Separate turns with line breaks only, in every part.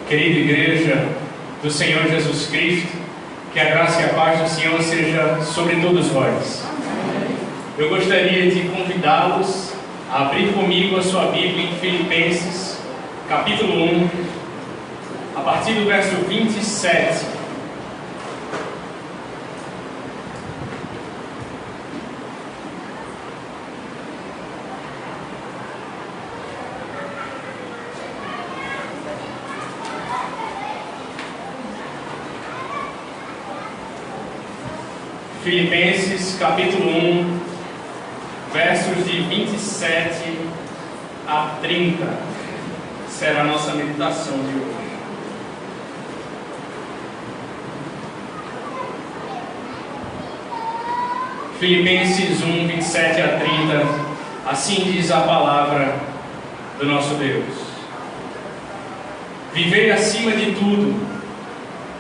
Querida igreja do Senhor Jesus Cristo, que a graça e a paz do Senhor seja sobre todos vós. Eu gostaria de convidá-los a abrir comigo a sua Bíblia em Filipenses, capítulo 1, a partir do verso 27. Filipenses capítulo 1, versos de 27 a 30, será a nossa meditação de hoje. Filipenses 1, 27 a 30, assim diz a palavra do nosso Deus. Vivei acima de tudo,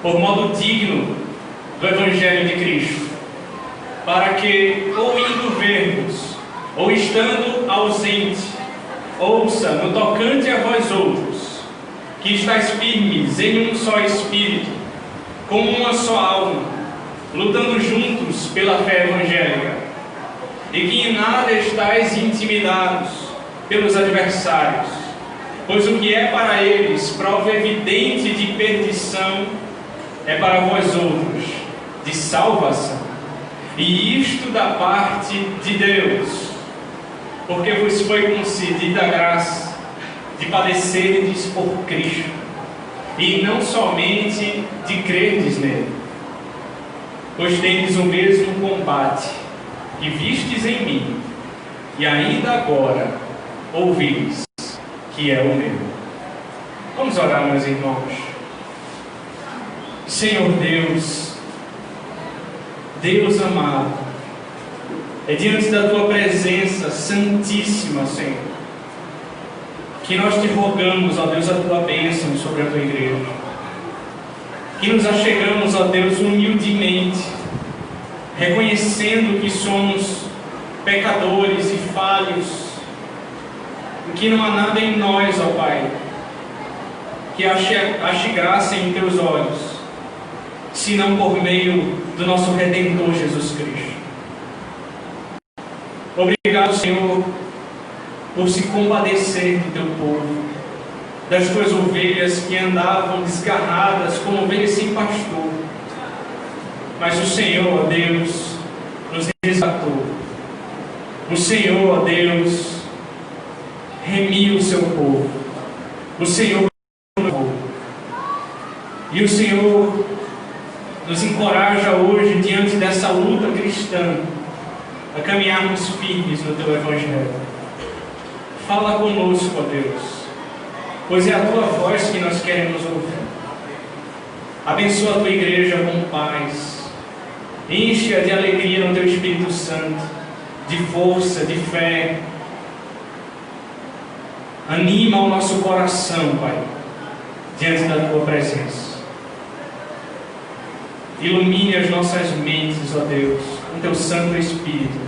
por modo digno do Evangelho de Cristo, para que, ou indo ver-vos, ou estando ausente, ouça no tocante a vós outros, que estáis firmes em um só espírito, como uma só alma, lutando juntos pela fé evangélica, e que em nada estáis intimidados pelos adversários, pois o que é para eles prova evidente de perdição, é para vós outros de salvação. E isto da parte de Deus, porque vos foi concedida a graça de padecerdes por Cristo, e não somente de crerdes nele, pois tendes o mesmo combate que vistes em mim, e ainda agora ouvis que é o meu. Vamos orar, meus irmãos. Senhor Deus amado, é diante da Tua presença santíssima, Senhor, que nós te rogamos, ó Deus, a Tua bênção sobre a Tua igreja, que nos achegamos, ó Deus, humildemente, reconhecendo que somos pecadores e falhos, e que não há nada em nós, ó Pai, que ache graça em Teus olhos, senão por meio do nosso Redentor Jesus Cristo. Obrigado, Senhor, por se compadecer do Teu povo, das Tuas ovelhas que andavam desgarradas como ovelhas sem pastor. Mas o Senhor, ó Deus, nos resgatou. O Senhor, ó Deus, remiu o Seu povo. O Senhor nos e o Senhor nos encoraja hoje, diante dessa luta cristã, a caminharmos firmes no Teu Evangelho. Fala conosco, ó Deus, pois é a Tua voz que nós queremos ouvir. Abençoa a Tua igreja com paz, enche-a de alegria no Teu Espírito Santo, de força, de fé. Anima o nosso coração, Pai, diante da Tua presença. Ilumine as nossas mentes, ó Deus, com Teu Santo Espírito,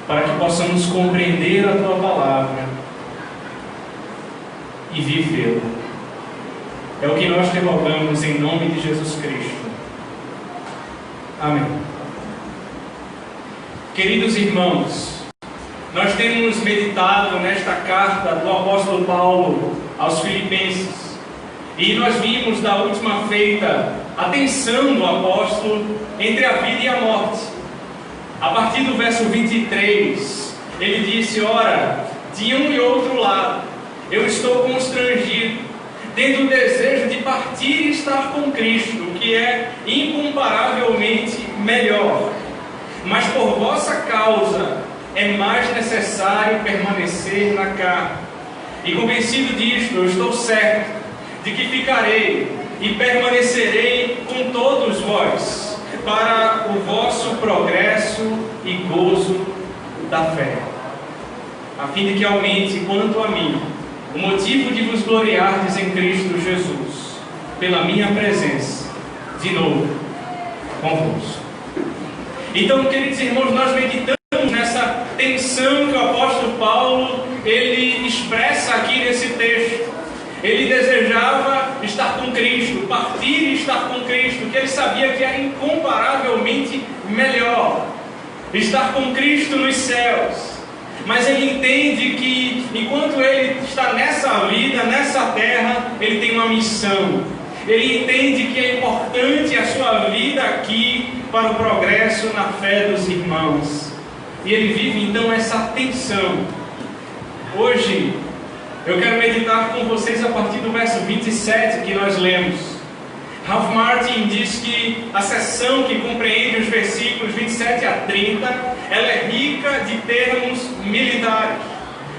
para que possamos compreender a Tua palavra e vivê-la. É o que nós te rogamos em nome de Jesus Cristo. Amém. Queridos irmãos, nós temos meditado nesta carta do apóstolo Paulo aos Filipenses, e nós vimos da última feita a tensão do apóstolo entre a vida e a morte. A partir do verso 23, ele disse: ora, de um e outro lado, eu estou constrangido, tendo o desejo de partir e estar com Cristo, o que é incomparavelmente melhor. Mas por vossa causa é mais necessário permanecer na carne. E convencido disto, eu estou certo de que ficarei e permanecerei com todos vós, para o vosso progresso e gozo da fé, a fim de que aumente, quanto a mim, o motivo de vos gloriardes em Cristo Jesus, pela minha presença, de novo, convosco. Então, queridos irmãos, nós meditamos nessa tensão que o apóstolo Paulo, ele expressa aqui nesse texto. Ele desejava estar com Cristo, partir e estar com Cristo, que ele sabia que era incomparavelmente melhor estar com Cristo nos céus. Mas ele entende que enquanto ele está nessa vida, nessa terra, ele tem uma missão. Ele entende que é importante a sua vida aqui para o progresso na fé dos irmãos. E ele vive então essa tensão. Hoje eu quero meditar com vocês a partir do verso 27 que nós lemos. Ralph Martin diz que a seção que compreende os versículos 27 a 30, ela é rica de termos militares.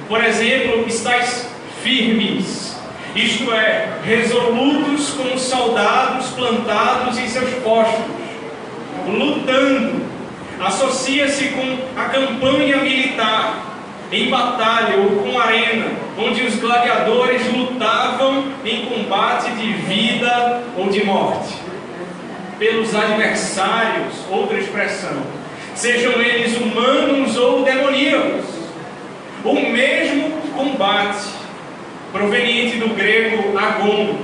Por exemplo, estáis firmes, isto é, resolutos como soldados plantados em seus postos, lutando. Associa-se com a campanha militar, em batalha ou com arena, onde os gladiadores lutavam em combate de vida ou de morte. Pelos adversários, outra expressão, sejam eles humanos ou demoníacos. O mesmo combate, proveniente do grego agon,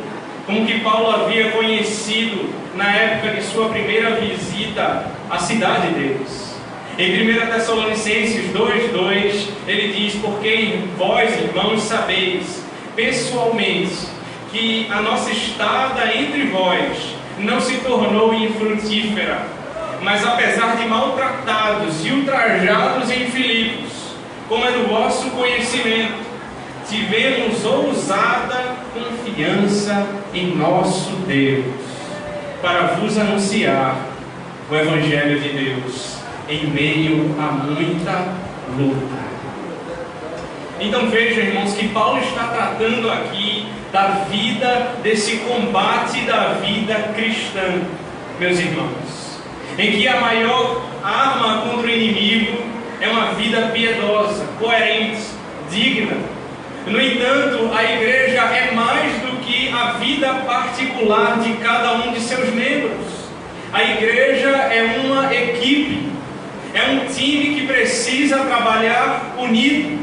com que Paulo havia conhecido na época de sua primeira visita à cidade deles. Em 1 Tessalonicenses 2:2, ele diz: porque vós, irmãos, sabeis pessoalmente que a nossa estada entre vós não se tornou infrutífera, mas apesar de maltratados e ultrajados em Filipos, como é do vosso conhecimento, tivemos ousada confiança em nosso Deus, para vos anunciar o Evangelho de Deus, em meio a muita luta. Então veja, irmãos, que Paulo está tratando aqui da vida, desse combate da vida cristã, meus irmãos, em que a maior arma contra o inimigo é uma vida piedosa, coerente, digna. No entanto, a igreja é mais do que a vida particular de cada um de seus membros. A igreja é uma equipe, é um time que precisa trabalhar unido.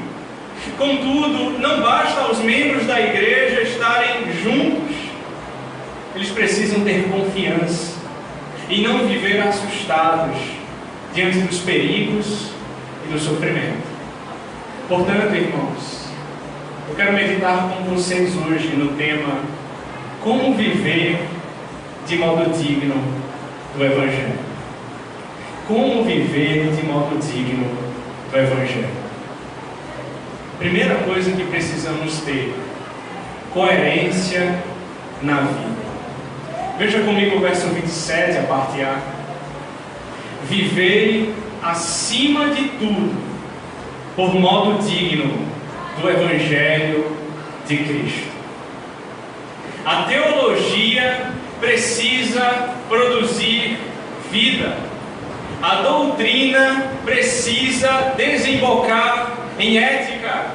Contudo, não basta aos membros da igreja estarem juntos. Eles precisam ter confiança e não viver assustados diante dos perigos e do sofrimento. Portanto, irmãos, eu quero meditar com vocês hoje no tema como viver de modo digno do Evangelho. Como viver de modo digno do Evangelho. Primeira coisa que precisamos ter: coerência na vida. Veja comigo o verso 27, a parte A. Vivei acima de tudo por modo digno do Evangelho de Cristo. A teologia precisa produzir vida. A doutrina precisa desembocar em ética.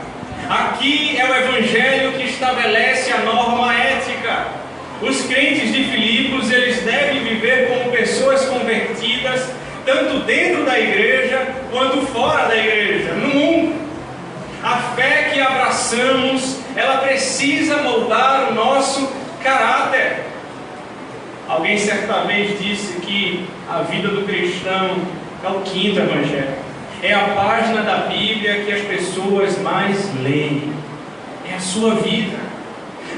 Aqui é o Evangelho que estabelece a norma ética. Os crentes de Filipos, eles devem viver como pessoas convertidas, tanto dentro da igreja quanto fora da igreja, no mundo. A fé que abraçamos, ela precisa moldar o nosso caráter. Alguém certa vez disse que a vida do cristão é o quinto evangelho. É a página da Bíblia que as pessoas mais leem. É a sua vida.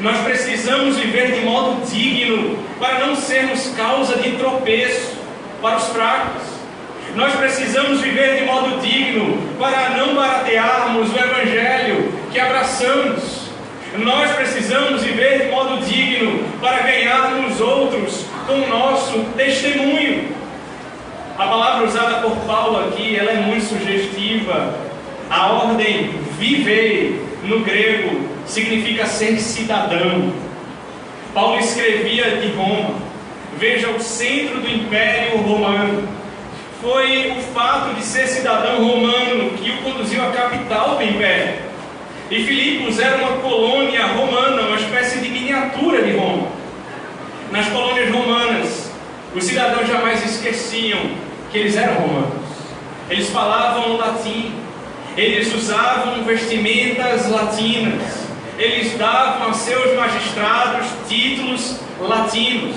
Nós precisamos viver de modo digno para não sermos causa de tropeço para os fracos. Nós precisamos viver de modo digno para não baratearmos o evangelho que abraçamos. Nós precisamos viver de modo digno para ganharmos outros com o nosso testemunho. A palavra usada por Paulo aqui, ela é muito sugestiva. A ordem vivei, no grego, significa ser cidadão. Paulo escrevia de Roma. Veja, o centro do Império Romano. Foi o fato de ser cidadão romano que o conduziu à capital do Império. E Filipos era uma colônia romana, uma espécie de miniatura de Roma. Nas colônias romanas, os cidadãos jamais esqueciam que eles eram romanos. Eles falavam latim, eles usavam vestimentas latinas, eles davam a seus magistrados títulos latinos.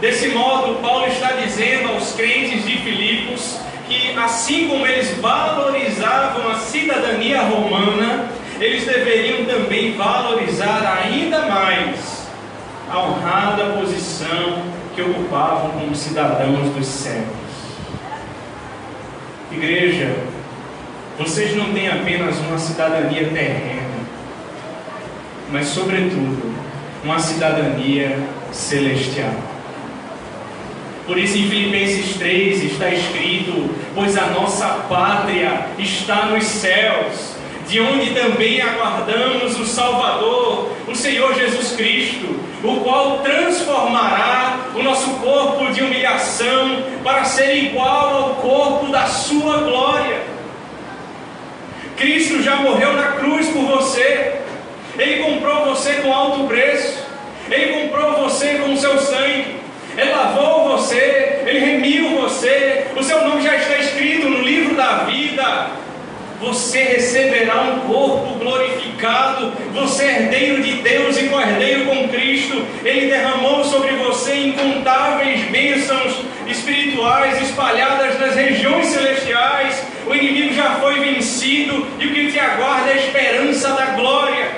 Desse modo, Paulo está dizendo aos crentes de Filipos que, assim como eles valorizavam a cidadania romana, eles deveriam também valorizar ainda mais a honrada posição que ocupavam como cidadãos dos céus. Igreja, vocês não têm apenas uma cidadania terrena, mas sobretudo uma cidadania celestial. Por isso em Filipenses 3 está escrito: pois a nossa pátria está nos céus, de onde também aguardamos o Salvador, o Senhor Jesus Cristo, o qual transformará o nosso corpo de humilhação para ser igual ao corpo da sua glória. Cristo já morreu na cruz por você. Ele comprou você com alto preço. Ele comprou você com o seu sangue. Ele lavou você, Ele remiu você. O seu nome já está escrito no livro da vida. Você receberá um corpo glorificado. Você é herdeiro de Deus e co-herdeiro com Cristo. Ele derramou sobre você incontáveis bênçãos espirituais espalhadas nas regiões celestiais. O inimigo já foi vencido e o que te aguarda é a esperança da glória.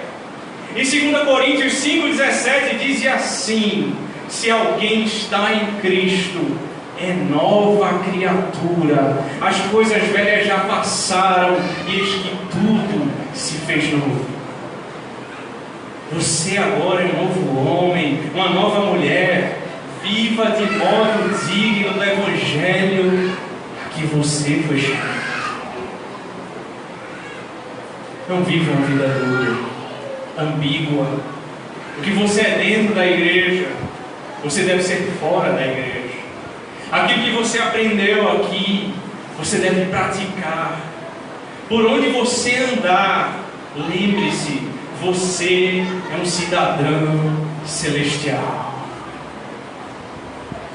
Em 2 Coríntios 5,17 diz assim: se alguém está em Cristo, é nova criatura. As coisas velhas já passaram e eis que tudo se fez novo. Você agora é um novo homem, uma nova mulher. Viva de modo digno do Evangelho que você foi chamado. Não viva uma vida dura, ambígua. O que você é dentro da igreja, você deve ser fora da igreja. Aquilo que você aprendeu aqui, você deve praticar. Por onde você andar, lembre-se, você é um cidadão celestial.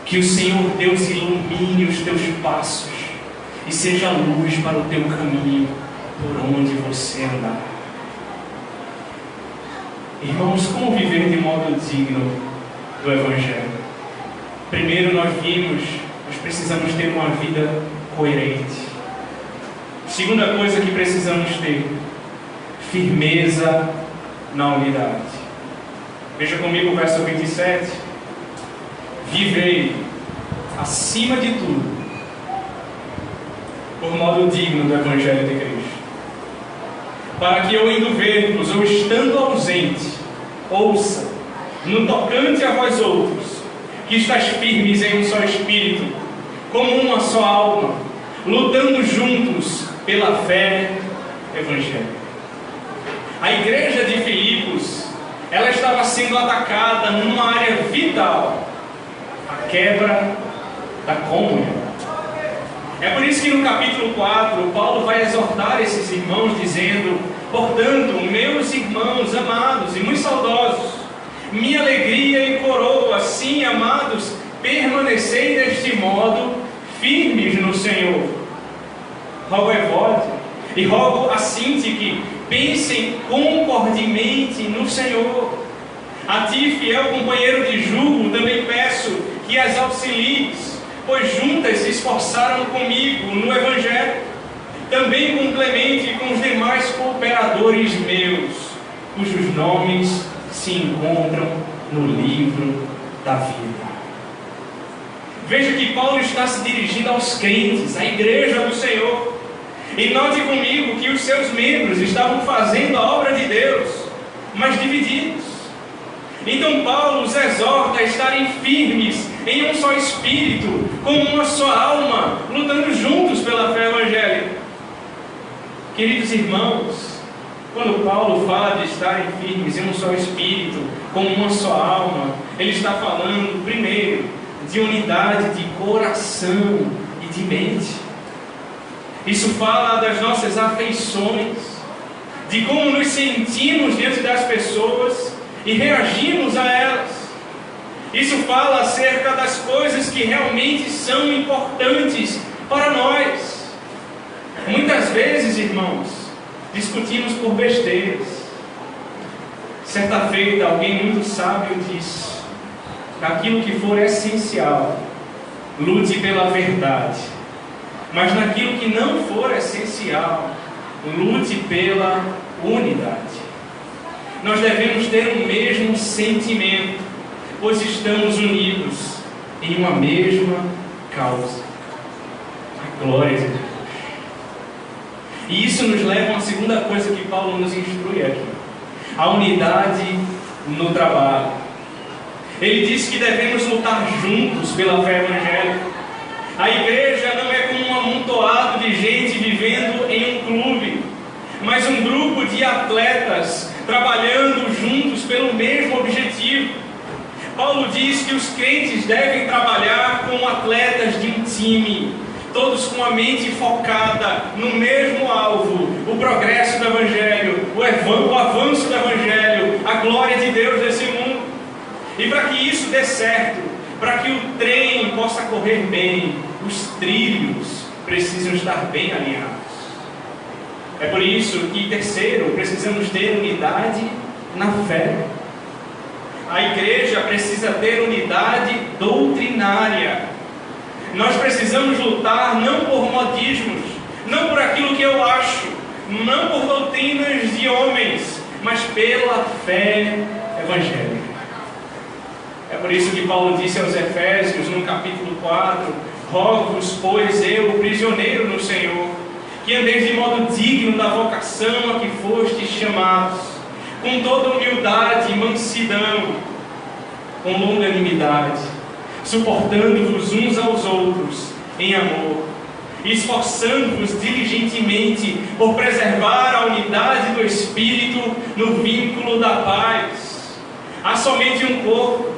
Que o Senhor Deus ilumine os teus passos e seja luz para o teu caminho por onde você andar. Irmãos, como viver de modo digno do Evangelho? Primeiro nós precisamos ter uma vida coerente. Segunda coisa que precisamos ter: firmeza na unidade. Veja comigo o verso 27. Vivei, acima de tudo, por modo digno do Evangelho de Cristo, para que eu indo ver-vos ou estando ausente, ouça, no tocante a vós outros, que estáis firmes em um só espírito, como uma só alma, lutando juntos pela fé evangélica. A igreja de Filipos, ela estava sendo atacada numa área vital: a quebra da comunhão. É por isso que no capítulo 4, Paulo vai exortar esses irmãos dizendo: portanto, meus irmãos amados e muito saudosos, minha alegria e coroa, sim, amados, permanecei deste modo, firmes no Senhor. Rogo a Evódia e rogo a Sinti que pensem concordemente no Senhor. A ti, fiel companheiro de jugo, também peço que as auxilies, pois juntas se esforçaram comigo no Evangelho, também com Clemente e com os demais cooperadores meus, cujos nomes se encontram no livro da vida. Veja que Paulo está se dirigindo aos crentes, à igreja do Senhor. E note comigo que os seus membros estavam fazendo a obra de Deus, mas divididos. Então Paulo os exorta a estarem firmes em um só espírito, como uma só alma, lutando juntos pela fé evangélica. Queridos irmãos, quando Paulo fala de estarem firmes em um só espírito, como uma só alma, ele está falando, primeiro, de unidade de coração e de mente. Isso fala das nossas afeições, de como nos sentimos diante das pessoas e reagimos a elas. Isso fala acerca das coisas que realmente são importantes para nós. Muitas vezes, irmãos, discutimos por besteiras. Certa feita, alguém muito sábio disse: naquilo que for essencial, lute pela verdade. Mas naquilo que não for essencial, lute pela unidade. Nós devemos ter o mesmo sentimento, pois estamos unidos em uma mesma causa: a glória de Deus. E isso nos leva a uma segunda coisa que Paulo nos instrui aqui: a unidade no trabalho. Ele diz que devemos lutar juntos pela fé evangélica. A igreja não é como um amontoado de gente vivendo em um clube, mas um grupo de atletas trabalhando juntos pelo mesmo objetivo. Paulo diz que os crentes devem trabalhar como atletas de um time, todos com a mente focada no mesmo alvo: o progresso do Evangelho, o avanço do Evangelho, a glória de Deus nesse mundo. E para que isso dê certo, para que o trem possa correr bem, os trilhos precisam estar bem alinhados. É por isso que, terceiro, precisamos ter unidade na fé. A igreja precisa ter unidade doutrinária. Nós precisamos lutar não por modismos, não por aquilo que eu acho, não por doutrinas de homens, mas pela fé evangélica. É por isso que Paulo disse aos Efésios, no capítulo 4: rogo-vos, pois eu, prisioneiro no Senhor, que andeis de modo digno da vocação a que fostes chamados, com toda humildade e mansidão, com longanimidade, suportando-vos uns aos outros em amor, esforçando-vos diligentemente por preservar a unidade do Espírito no vínculo da paz. Há somente um corpo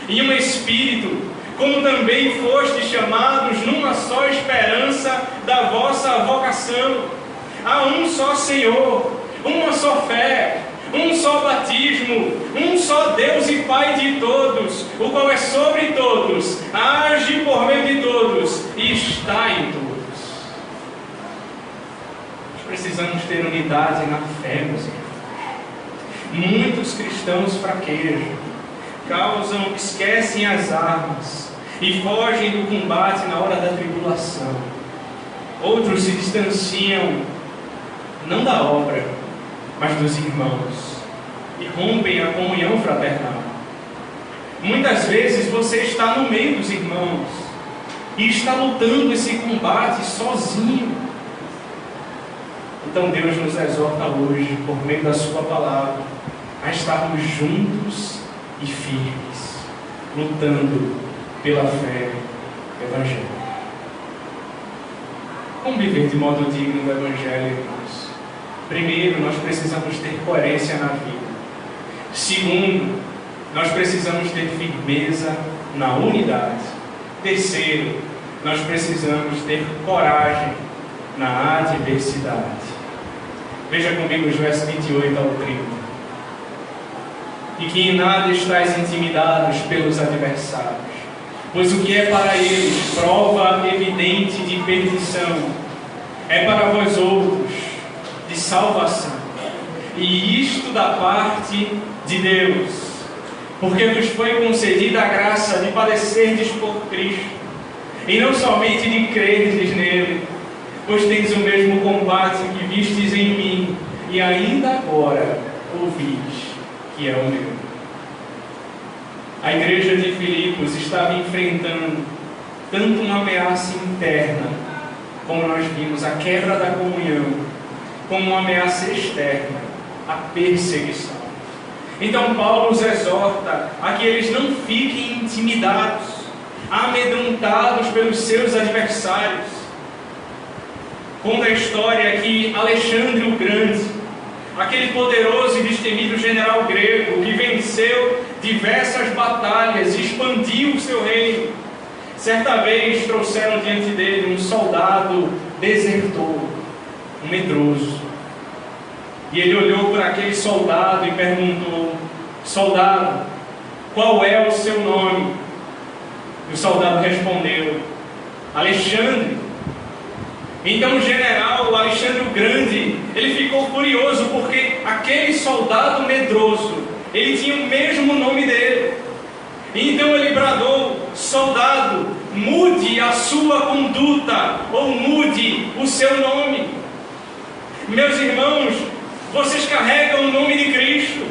e um Espírito, como também fostes chamados numa só esperança da vossa vocação. Há um só Senhor, uma só fé, um só batismo, um só Deus e Pai de todos, o qual é sobre todos, age por meio de todos e está em todos. Nós precisamos ter unidade na fé, meus irmãos. Muitos cristãos fraquejam, esquecem as armas e fogem do combate na hora da tribulação. Outros se distanciam, não da obra, mas dos irmãos, e rompem a comunhão fraternal. Muitas vezes você está no meio dos irmãos e está lutando esse combate sozinho. Então Deus nos exorta hoje, por meio da sua palavra, a estarmos juntos e firmes, lutando pela fé evangélica. Como viver de modo digno do Evangelho, irmãos? Primeiro, nós precisamos ter coerência na vida. Segundo, nós precisamos ter firmeza na unidade. Terceiro, nós precisamos ter coragem na adversidade. Veja comigo os versos 28 ao 30. E que em nada estáis intimidados pelos adversários, pois o que é para eles prova evidente de perdição, é para vós outros de salvação, e isto da parte de Deus, porque vos foi concedida a graça de padecerdes por Cristo, e não somente de crerdes nele, pois tendes o mesmo combate que vistes em mim, e ainda agora ouvis que é o meu. A igreja de Filipos estava enfrentando tanto uma ameaça interna, como nós vimos, a quebra da comunhão, como uma ameaça externa, a perseguição. Então Paulo os exorta a que eles não fiquem intimidados, amedrontados pelos seus adversários. Conta a história que Alexandre o Grande, aquele poderoso e destemido general grego que venceu diversas batalhas e expandiu o seu reino, certa vez trouxeram diante dele um soldado desertor, um medroso. E ele olhou para aquele soldado e perguntou: soldado, qual é o seu nome? E o soldado respondeu: Alexandre. Então o general Alexandre o Grande, ele ficou furioso porque aquele soldado medroso ele tinha o mesmo nome dele. Então ele bradou: soldado, mude a sua conduta, ou mude o seu nome. Meus irmãos, vocês carregam o nome de Cristo.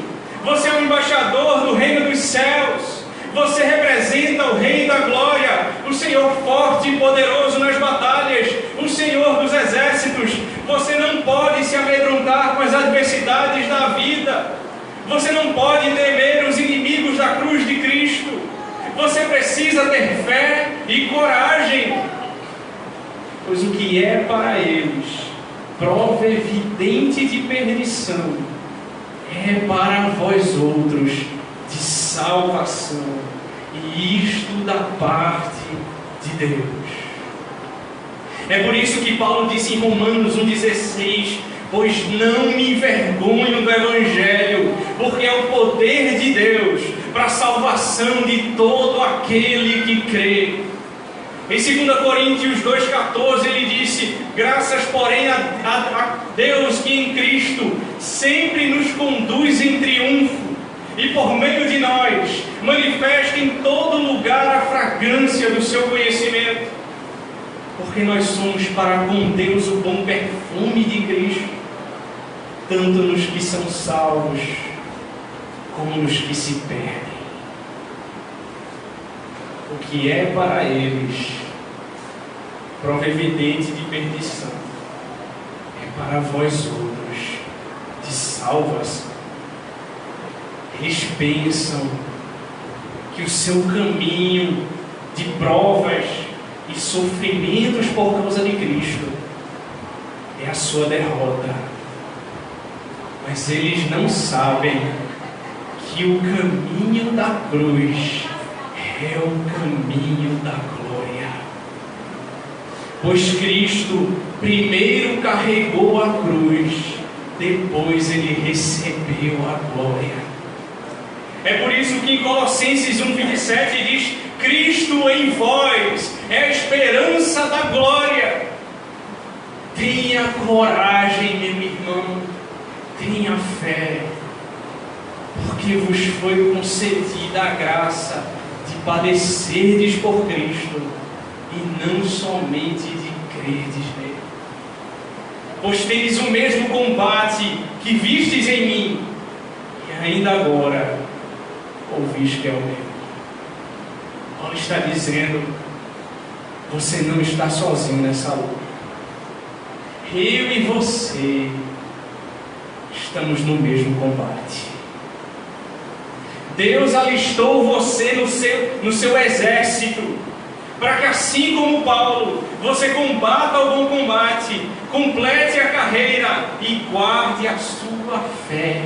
Você é um embaixador do reino dos céus. Você representa o Rei da Glória, o Senhor forte e poderoso nas batalhas, o Senhor dos exércitos. Você não pode se amedrontar com as adversidades da vida. Você não pode temer os inimigos da cruz de Cristo. Você precisa ter fé e coragem, pois o que é para eles prova evidente de perdição é para vós outros de salvação, e isto da parte de Deus. É por isso que Paulo disse em Romanos 1,16: pois não me envergonho do Evangelho, porque é o poder de Deus para a salvação de todo aquele que crê. Em 2 Coríntios 2,14 ele disse: graças porém a Deus que em Cristo sempre nos conduz em triunfo, e por meio de nós manifesta em todo lugar a fragrância do seu conhecimento, porque nós somos para com Deus o bom perfume de Cristo, tanto nos que são salvos como nos que se perdem. O que é para eles prova evidente de perdição é para vós outros de salvação. Eles pensam que o seu caminho de provas e sofrimentos por causa de Cristo é a sua derrota, mas eles não sabem que o caminho da cruz é o caminho da glória, pois Cristo primeiro carregou a cruz, depois ele recebeu a glória. É por isso que em Colossenses 1,27 diz: Cristo em vós é a esperança da glória. Tenha coragem, meu irmão, tenha fé, porque vos foi concedida a graça de padecerdes por Cristo, e não somente de crerdes nele. Pois tendes o mesmo combate que vistes em mim, e ainda agora ouvis que é o meu. Paulo está dizendo: você não está sozinho nessa luta. Eu e você estamos no mesmo combate. Deus alistou você no seu exército, para que assim como Paulo, você combata o bom combate, complete a carreira e guarde a sua fé.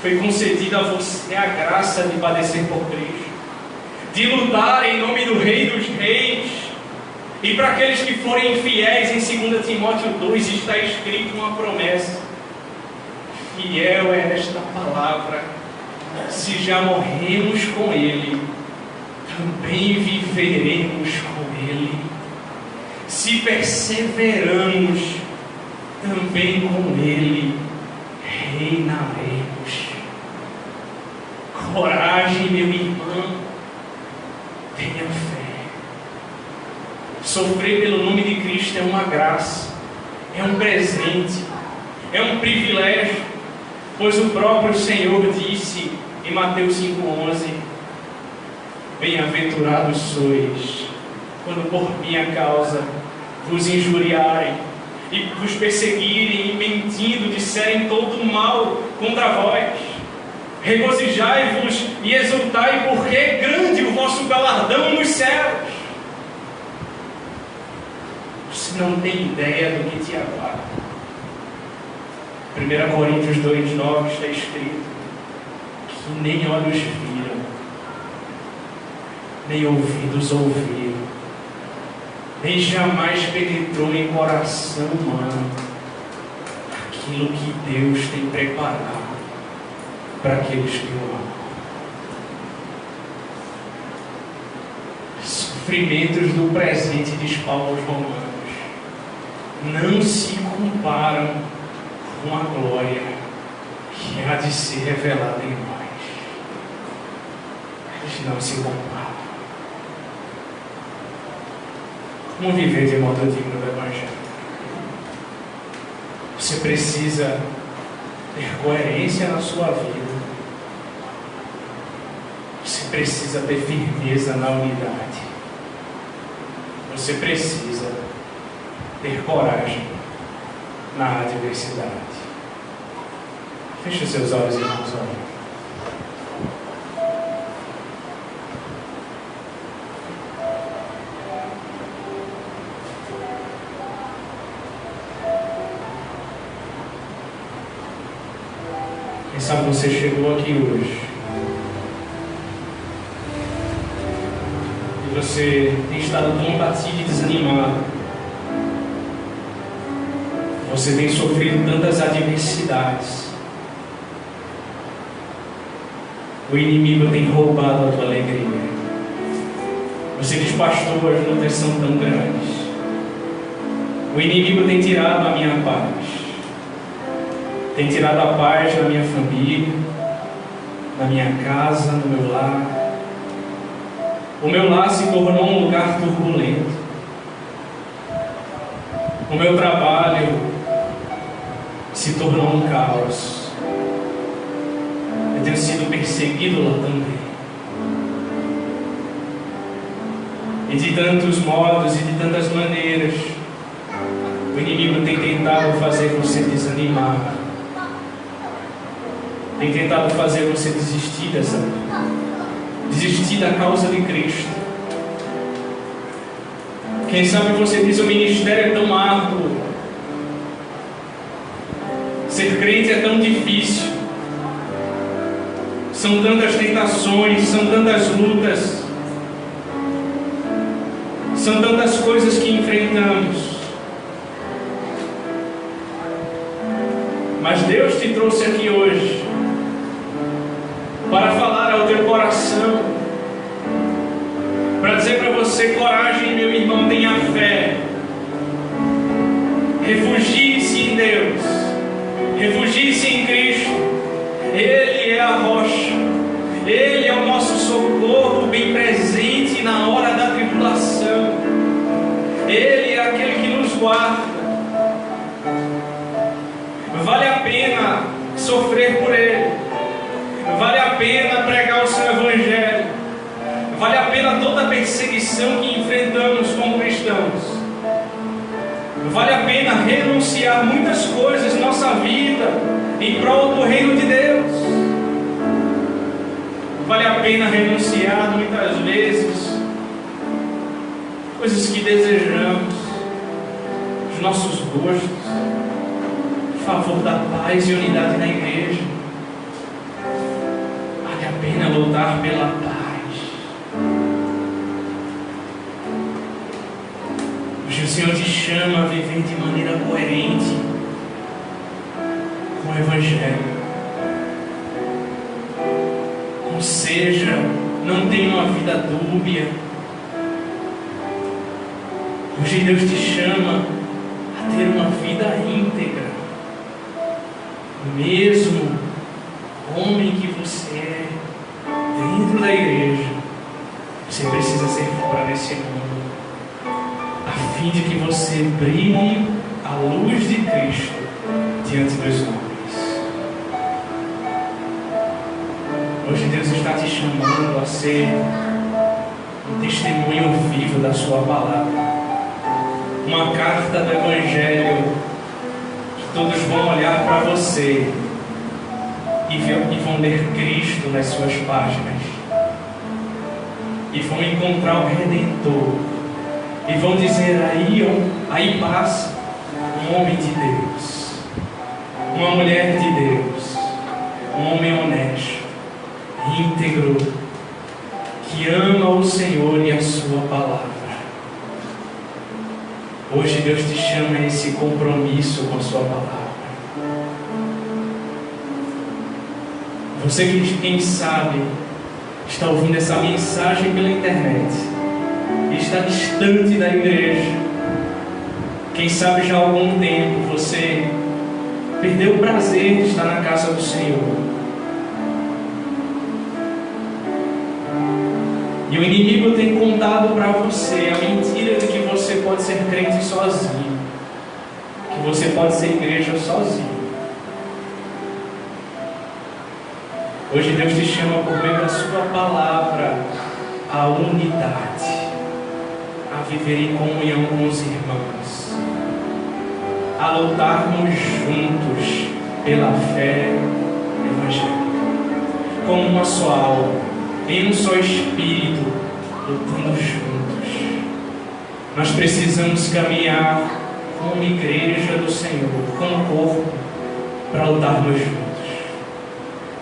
Foi concedida a você a graça de padecer por Cristo, de lutar em nome do Rei dos Reis. E para aqueles que forem infiéis, em 2 Timóteo 2 está escrito uma promessa: fiel é esta palavra, se já morremos com Ele, também viveremos com Ele. Se perseveramos, também com Ele reinaremos. Coragem, meu irmão, tenha fé. Sofrer pelo nome de Cristo é uma graça, é um presente, é um privilégio, pois o próprio Senhor disse em Mateus 5,11: bem-aventurados sois, quando por minha causa vos injuriarem e vos perseguirem e mentindo disserem todo mal contra vós. Regozijai-vos e exultai, porque é grande o vosso galardão nos céus. Você não tem ideia do que te aguarda. 1 Coríntios 2,9 está escrito que nem olhos viram, nem ouvidos ouviram, nem jamais penetrou em coração humano aquilo que Deus tem preparado para aqueles que o amam. Sofrimentos do presente, diz Paulo aos Romanos, não se comparam com a glória que há de ser revelada em nós. Eles não se comparam. Como viver de modo digno do Evangelho? Você precisa ter coerência na sua vida. Você precisa ter firmeza na unidade. Você precisa ter coragem na adversidade. Feche seus olhos, irmãos. Quem sabe você chegou aqui hoje e você tem estado tão abatido e desanimado. Você tem sofrido tantas adversidades. O inimigo tem roubado a tua alegria. Você diz, pastor, as lutas são tão grandes. O inimigo tem tirado a minha paz. Tem tirado a paz na minha família, na minha casa, no meu lar. O meu lar se tornou um lugar turbulento. O meu trabalho se tornou um caos. Eu tenho sido perseguido lá também. E de tantos modos e de tantas maneiras, o inimigo tem tentado fazer você desanimar. Tem tentado fazer você desistir dessa vida. Desistir da causa de Cristo. Quem sabe você diz, o ministério é tão árduo. Ser crente é tão difícil. São tantas tentações, são tantas lutas. São tantas coisas que enfrentamos. Mas Deus te trouxe aqui hoje para falar ao teu coração, para dizer para você, coragem, meu irmão, tenha fé, refugie-se em Deus, refugie-se em Cristo. Ele é a rocha, Ele é o nosso socorro bem presente na hora da tribulação. Ele é aquele que nos guarda. Vale a pena sofrer por Ele. Vale a pena pregar o seu Evangelho. Vale a pena toda a perseguição que enfrentamos como cristãos. Vale a pena renunciar muitas coisas em nossa vida em prol do reino de Deus. Vale a pena renunciar muitas vezes coisas que desejamos, os nossos gostos, em favor da paz e unidade na igreja. Vale a pena lutar pela paz. Hoje o Senhor te chama a viver de maneira coerente com o Evangelho. Ou seja, não tenha uma vida dúbia. Hoje Deus te chama a ter uma vida íntegra. Mesmo homem que você é dentro da igreja, você precisa ser fora desse mundo, a fim de que você brilhe a luz de Cristo diante dos homens. Hoje Deus está te chamando a ser um testemunho vivo da sua palavra, uma carta do Evangelho. Todos vão olhar para você e vão ler Cristo nas suas páginas, e vão encontrar o Redentor, e vão dizer, aí passa um homem de Deus, uma mulher de Deus, um homem honesto, íntegro, que ama o Senhor e a sua palavra. Hoje Deus te chama a esse compromisso com a sua palavra. Você que, quem sabe, está ouvindo essa mensagem pela internet e está distante da igreja. Quem sabe já há algum tempo você perdeu o prazer de estar na casa do Senhor. E o inimigo tem contado para você a mentira de que você pode ser crente sozinho, que você pode ser igreja sozinho. Hoje Deus te chama por meio da sua palavra à unidade, a viver em comunhão com os irmãos, a lutarmos juntos pela fé evangélica, como uma só alma, em um só espírito, lutando juntos. Nós precisamos caminhar como igreja do Senhor, como corpo, para lutarmos juntos.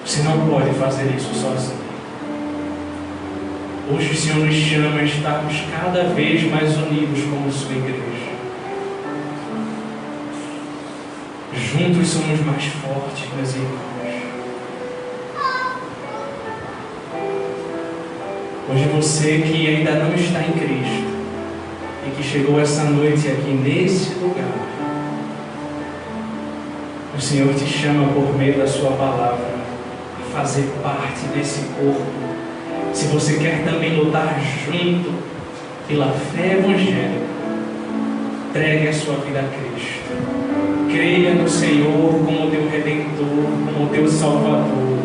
Você não pode fazer isso sozinho. Hoje o Senhor nos chama a estarmos cada vez mais unidos como sua igreja. Juntos somos mais fortes, meus irmãos. Hoje você que ainda não está em Cristo e que chegou essa noite aqui nesse lugar, o Senhor te chama por meio da sua palavra a fazer parte desse corpo. Se você quer também lutar junto pela fé evangélica, entregue a sua vida a Cristo. Creia no Senhor como teu Redentor, como teu Salvador.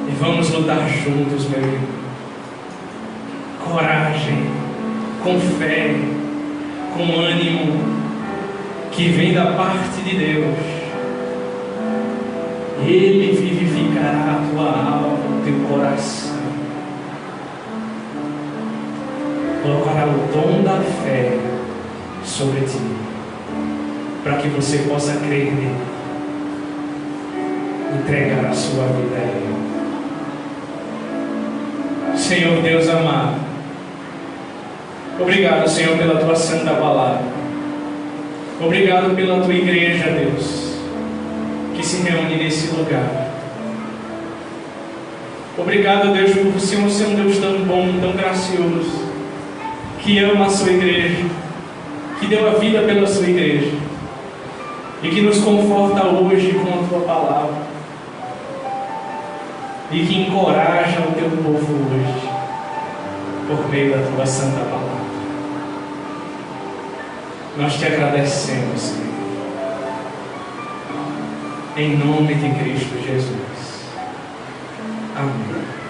E vamos lutar juntos, meu irmão. Coragem, com fé, com ânimo, que vem da parte de Deus. Ele vivificará a tua alma, o teu coração. Colocará o dom da fé sobre ti, para que você possa crer nele, entregar a sua vida a Ele. Senhor Deus amado, obrigado, Senhor, pela tua santa palavra. Obrigado pela tua igreja, Deus, que se reúne nesse lugar. Obrigado, Deus, por o Senhor ser um Deus tão bom, tão gracioso, que ama a sua igreja, que deu a vida pela sua igreja e que nos conforta hoje com a tua palavra e que encoraja o teu povo hoje por meio da tua santa palavra. Nós te agradecemos, Senhor, em nome de Cristo Jesus. Amém.